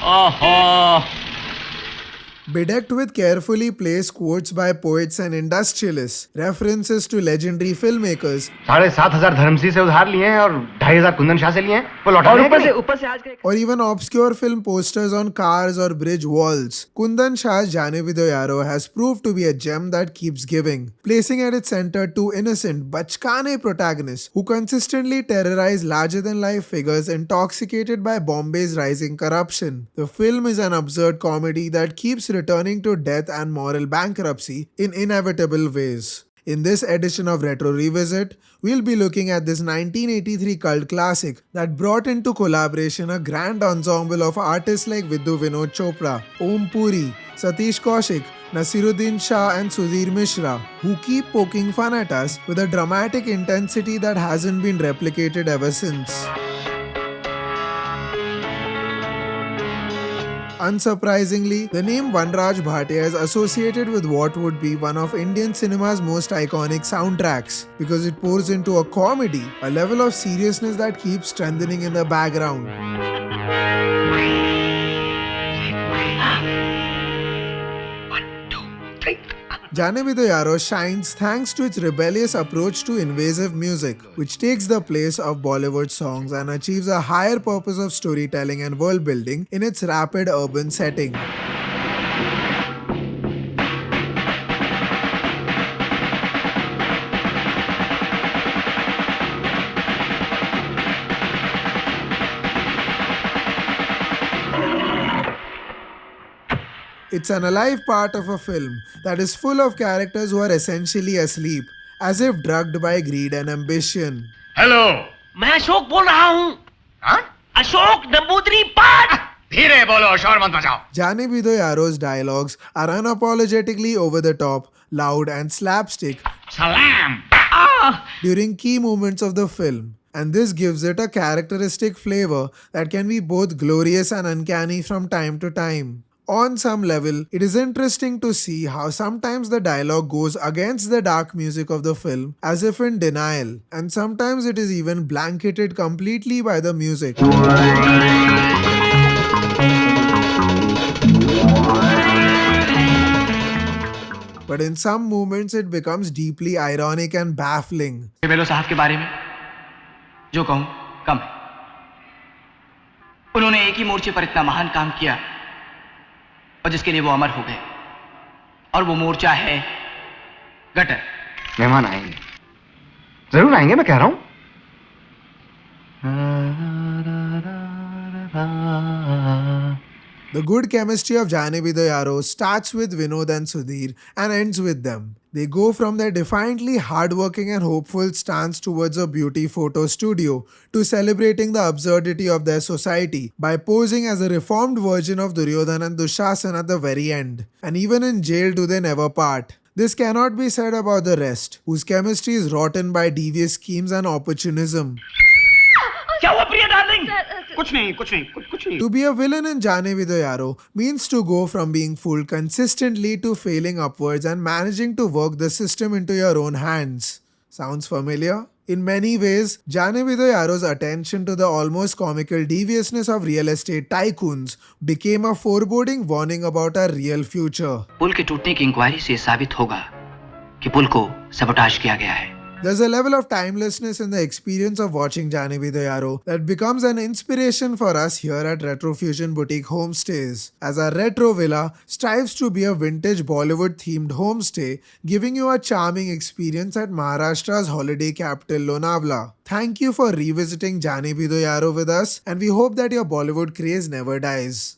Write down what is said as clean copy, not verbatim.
ओहो। Bedecked with carefully placed quotes by poets and industrialists, references to legendary filmmakers, 7,500 Dharamsi से उधार लिए हैं और 2,500 कुंदन शाह से लिए हैं, वो लौटा देंगे कि नहीं? ऊपर से आज or even obscure film posters on cars or bridge walls, Kundan Shah's Jaane Yaaro has proved to be a gem that keeps giving, placing at its center two innocent bachkane protagonists who consistently terrorize larger-than-life figures intoxicated by Bombay's rising corruption. The film is an absurd comedy that keeps returning to death and moral bankruptcy in inevitable ways. In this edition of Retro Revisit, we'll be looking at this 1983 cult classic that brought into collaboration a grand ensemble of artists like Vidhu Vinod Chopra, Om Puri, Satish Kaushik, Nasiruddin Shah and Sudhir Mishra, who keep poking fun at us with a dramatic intensity that hasn't been replicated ever since. Unsurprisingly, the name Vanraj Bhatia is associated with what would be one of Indian cinema's most iconic soundtracks because it pours into a comedy, a level of seriousness that keeps strengthening in the background. Jaane Yaaro shines thanks to its rebellious approach to invasive music, which takes the place of Bollywood songs and achieves a higher purpose of storytelling and world building in its rapid urban setting. It's an alive part of a film that is full of characters who are essentially asleep, as if drugged by greed and ambition. Hello, मैं अशोक बोल रहा हूँ। हाँ? अशोक नंबूदरी पाठ। धीरे बोलो, शोर मत मचाओ. Jaane Yaaro's dialogues are unapologetically over the top, loud and slapstick Salam. during key moments of the film. And this gives it a characteristic flavor that can be both glorious and uncanny from time to time. On some level, it is interesting to see how sometimes the dialogue goes against the dark music of the film as if in denial, and sometimes it is even blanketed completely by the music. But in some moments it becomes deeply ironic and baffling. बेलो साहब के बारे में जो कहूं कम है। उन्होंने एक ही मोर्चे पर इतना महान काम किया और जिसके लिए वो अमर हो गए, और वो मोर्चा है गटर। मेहमान आएंगे, जरूर आएंगे, मैं कह रहा हूं. The good chemistry of Jaane Yaaro starts with Vinod and Sudhir and ends with them. They go from their defiantly hardworking and hopeful stance towards a beauty photo studio to celebrating the absurdity of their society by posing as a reformed version of Duryodhan and Dushasan at the very end. And even in jail do they never part. This cannot be said about the rest, whose chemistry is rotten by devious schemes and opportunism. क्या हुआ प्रिया darling? कुछ नहीं. To be a villain in Jaane Yaaro means to go from being fooled consistently to failing upwards and managing to work the system into your own hands. Sounds familiar? In many ways, Jaane Yaaro's attention to the almost comical deviousness of real estate tycoons became a foreboding warning about our real future. पुल के टूटने की inquiry से साबित होगा कि पुल को sabotage किया गया है। There's a level of timelessness in the experience of watching Jaane Yaaro that becomes an inspiration for us here at Retrofusion Boutique Homestays, as our retro villa strives to be a vintage Bollywood-themed homestay, giving you a charming experience at Maharashtra's holiday capital Lonavala. Thank you for revisiting Jaane Yaaro with us, and we hope that your Bollywood craze never dies.